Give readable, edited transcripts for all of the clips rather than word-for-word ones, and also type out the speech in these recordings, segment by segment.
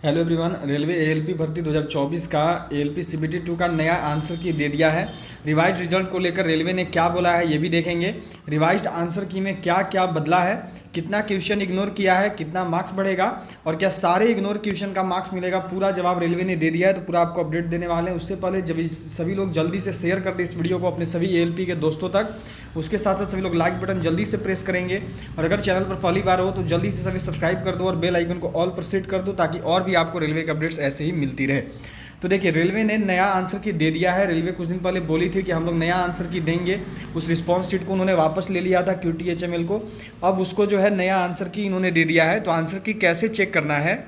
Hello everyone. Railway ALP भर्ती 2024 का ALP CBT 2 का नया आंसर की दे दिया है। रिवाइज्ड रिजल्ट को लेकर रेलवे ने क्या बोला है ये भी देखेंगे। रिवाइज्ड आंसर की में क्या क्या बदला है, कितना क्वेश्चन इग्नोर किया है, कितना मार्क्स बढ़ेगा और क्या सारे इग्नोर क्वेश्चन का मार्क्स मिलेगा, पूरा जवाब रेलवे ने दे दिया है। तो पूरा आपको अपडेट देने वाले हैं। उससे पहले जब सभी लोग जल्दी से शेयर कर दे इस वीडियो को अपने सभी एएलपी के दोस्तों तक। उसके साथ साथ सभी लोग लाइक बटन जल्दी से प्रेस करेंगे और अगर चैनल पर पहली बार हो तो जल्दी से सभी सब्सक्राइब कर दो और बेल आइकन को ऑल पर सेट कर दो ताकि और भी आपको रेलवे के अपडेट्स ऐसे ही मिलती रहे। तो देखिए, रेलवे ने नया आंसर की दे दिया है। रेलवे कुछ दिन पहले बोली थी कि हम लोग नया आंसर की देंगे। उस रिस्पॉन्स शीट को उन्होंने वापस ले लिया था QTHML को। अब उसको जो है नया आंसर की इन्होंने दे दिया है। तो आंसर की कैसे चेक करना है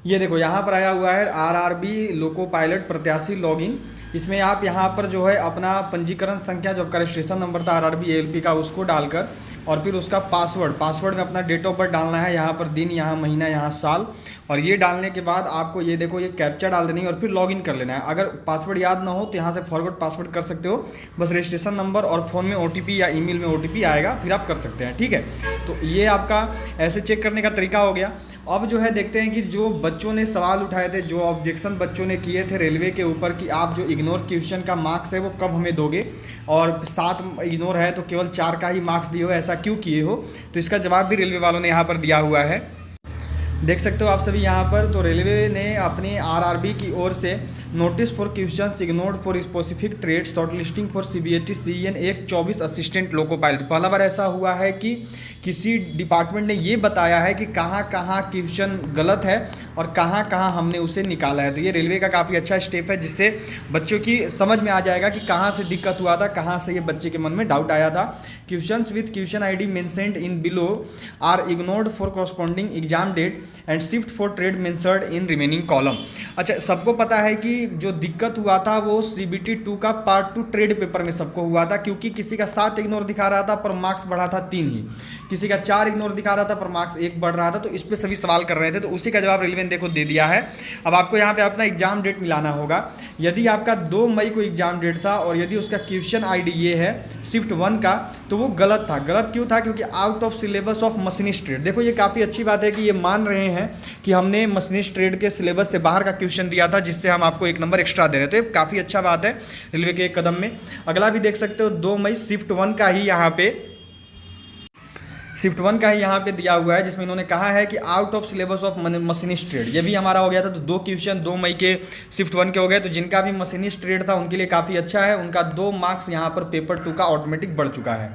ये देखो, यहाँ पर आया हुआ है RRB लोको पायलट प्रत्याशी लॉगिन। इसमें आप यहाँ पर जो है अपना पंजीकरण संख्या जो आपका रजिस्ट्रेशन नंबर था RRB ALP का उसको डालकर और फिर उसका पासवर्ड में अपना डेट ऑफ बर्थ डालना है। यहाँ पर दिन, यहाँ महीना, यहाँ साल। और ये डालने के बाद आपको ये देखो ये कैप्चा डाल देनी है और फिर लॉगिन कर लेना है। अगर पासवर्ड याद ना हो तो यहाँ से फॉरवर्ड पासवर्ड कर सकते हो। बस रजिस्ट्रेशन नंबर और फ़ोन में OTP या ईमेल में OTP आएगा, फिर आप कर सकते हैं। ठीक है, तो ये आपका ऐसे चेक करने का तरीका हो गया। अब जो है देखते हैं कि जो बच्चों ने सवाल उठाए थे, जो ऑब्जेक्शन बच्चों ने किए थे रेलवे के ऊपर कि आप जो इग्नोर क्वेश्चन का मार्क्स है वो कब हमें दोगे और 7 इग्नोर है तो केवल 4 का ही मार्क्स दिए हो, ऐसा क्यों किए हो। तो इसका जवाब भी रेलवे वालों ने यहाँ पर दिया हुआ है, देख सकते हो आप सभी यहाँ पर। तो रेलवे ने अपने RRB की ओर से notice for questions ignored for specific trade short listing for CBST CEN 1/24 assistant loco pilot. पहला बार ऐसा हुआ है कि किसी डिपार्टमेंट ने ये बताया है कि कहाँ कहाँ क्वेश्चन गलत है और कहाँ कहाँ हमने उसे निकाला है। तो ये रेलवे का काफ़ी अच्छा स्टेप है जिससे बच्चों की समझ में आ जाएगा कि कहाँ से दिक्कत हुआ था, कहाँ से ये बच्चे के मन में डाउट आया था। Questions with question ID mentioned in below are ignored for corresponding exam date and shift for trade mentioned in remaining column. अच्छा, सबको पता है कि जो दिक्कत हुआ था वो CBT 2 का पार्ट 2 ट्रेड पेपर में सबको हुआ था, क्योंकि किसी का 7 इग्नोर दिखा रहा था पर मार्क्स बढ़ा था 3 ही, किसी का 4 इग्नोर दिखा रहा था पर मार्क्स 1 बढ़ रहा था। तो इस पर सभी सवाल कर रहे थे, तो उसी का जवाब रेलवे ने देखो दे दिया है। अब आपको यहाँ पे अपना एग्जाम डेट मिलाना होगा। यदि आपका 2 मई को एग्जाम डेट था और यदि उसका क्वेश्चन ID ये है शिफ्ट 1 का, तो वो गलत था। गलत क्यों था? क्योंकि out of syllabus of machinist trade. देखो ये काफ़ी अच्छी बात है कि ये मान रहे हैं कि हमने मशीनिस्ट ट्रेड के सिलेबस से बाहर का क्वेश्चन दिया था जिससे हम आपको 1 नंबर एक्स्ट्रा दे रहे हैं। तो ये काफ़ी अच्छा बात है रेलवे के एक कदम में। अगला भी देख सकते हो 2 मई शिफ्ट 1 का ही यहाँ पे दिया हुआ है, जिसमें इन्होंने कहा है कि out of syllabus of machinist trade. ये भी हमारा हो गया था। तो 2 क्वेश्चन 2 मई के शिफ्ट 1 के हो गए। तो जिनका भी मशीनिस्ट ट्रेड था उनके लिए काफ़ी अच्छा है, उनका 2 मार्क्स यहाँ पर पेपर 2 का ऑटोमेटिक बढ़ चुका है।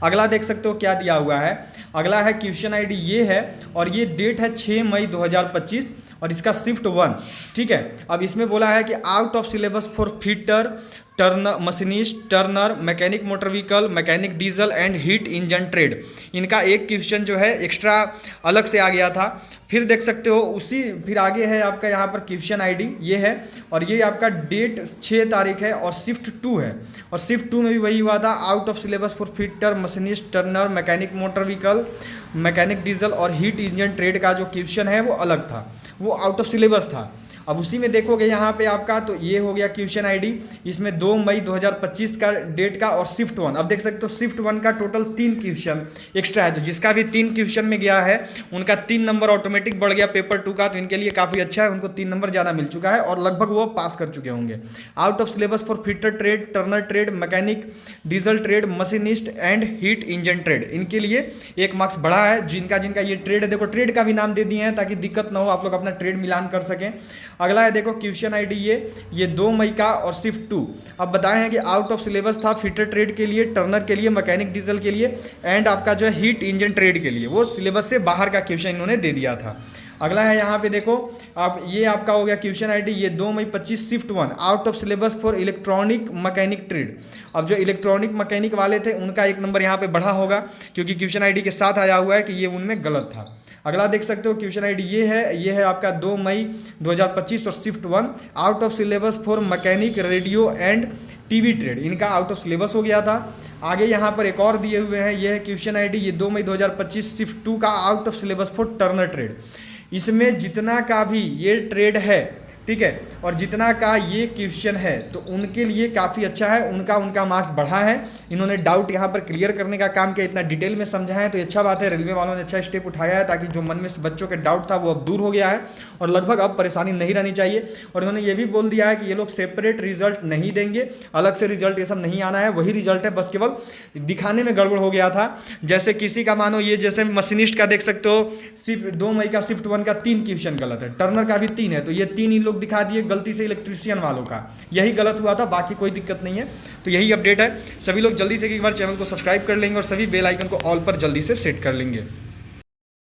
अगला देख सकते हो क्या दिया हुआ है। अगला है क्वेश्चन ID ये है और ये डेट है 6 मई 2025 और इसका शिफ्ट 1। ठीक है, अब इसमें बोला है कि out of syllabus for fitter Turner machinist Turner mechanic motor vehicle mechanic diesel and heat engine trade, इनका एक क्वेश्चन जो है एक्स्ट्रा अलग से आ गया था। फिर देख सकते हो उसी फिर आगे है आपका यहाँ पर क्वेश्चन ID ये है और ये आपका डेट 6 तारीख है और शिफ्ट 2 है। और शिफ्ट 2 में भी वही हुआ था, out of syllabus for fitter machinist Turner mechanic motor vehicle mechanic diesel और हीट इंजन ट्रेड का जो क्वेश्चन है वो अलग था, वो आउट ऑफ सिलेबस था। अब उसी में देखोगे यहाँ पे आपका, तो ये हो गया क्वेश्चन ID, इसमें 2 मई 2025 का डेट का और शिफ्ट 1। अब देख सकते हो शिफ्ट 1 का टोटल 3 क्वेश्चन एक्स्ट्रा है। तो जिसका भी 3 क्वेश्चन में गया है उनका 3 नंबर ऑटोमेटिक बढ़ गया पेपर 2 का। तो इनके लिए काफ़ी अच्छा है, उनको 3 नंबर ज़्यादा मिल चुका है और लगभग वो पास कर चुके होंगे। Out of syllabus for fitter trade Turner trade mechanic diesel trade machinist and heat engine trade, इनके लिए 1 मार्क्स बढ़ा है। जिनका जिनका ये ट्रेड है, देखो ट्रेड का भी नाम दे दिए हैं ताकि दिक्कत ना हो, आप लोग अपना ट्रेड मिलान कर सकें। अगला है देखो क्वेश्चन ID ये 2 मई का और शिफ्ट 2। अब बताए हैं कि आउट ऑफ सिलेबस था फिटर ट्रेड के लिए, टर्नर के लिए, मैकेनिक डीजल के लिए एंड आपका जो है हीट इंजन ट्रेड के लिए, वो सिलेबस से बाहर का क्वेश्चन इन्होंने दे दिया था। अगला है यहाँ पे देखो, अब ये आपका हो गया क्वेश्चन ID ये 2 मई 25 shift 1 out of syllabus for electronic mechanic trade. अब जो इलेक्ट्रॉनिक मैकेनिक वाले थे उनका 1 नंबर यहाँ पे बढ़ा होगा क्योंकि क्वेश्चन ID के साथ आया हुआ है कि ये उनमें गलत था। अगला देख सकते हो क्वेश्चन ID ये है आपका 2 मई 2025 और shift 1 out of syllabus for mechanic radio and TV trade, इनका आउट ऑफ सिलेबस हो गया था। आगे यहाँ पर एक और दिए हुए हैं, ये है क्वेश्चन ID ये 2 मई 2025 शिफ्ट 2 का out of syllabus for Turner trade. इसमें जितना का भी ये ट्रेड है ठीक है। और जितना का ये क्वेश्चन है तो उनके लिए काफ़ी अच्छा है, उनका मार्क्स बढ़ा है। इन्होंने डाउट यहाँ पर क्लियर करने का काम किया, इतना डिटेल में समझाया है, तो अच्छा बात है। रेलवे वालों ने अच्छा स्टेप उठाया है ताकि जो मन में बच्चों के डाउट था वो अब दूर हो गया है और लगभग अब परेशानी नहीं रहनी चाहिए। और इन्होंने ये भी बोल दिया है कि ये लोग सेपरेट रिजल्ट नहीं देंगे, अलग से रिजल्ट ये सब नहीं आना है, वही रिजल्ट है, बस केवल दिखाने में गड़बड़ हो गया था। जैसे किसी का मानो ये जैसे मशीनिस्ट का देख सकते हो, सिर्फ 2 मई का शिफ्ट 1 का 3 क्वेश्चन गलत है, टर्नर का भी 3 है, तो ये 3 इन लोग दिखा दिए गलती से इलेक्ट्रीशियन वालों का, यही गलत हुआ था, बाकी कोई दिक्कत नहीं है। तो यही अपडेट है। सभी लोग जल्दी से एक बार चैनल को सब्सक्राइब कर लेंगे और सभी बेल आइकन को ऑल पर जल्दी से सेट कर लेंगे।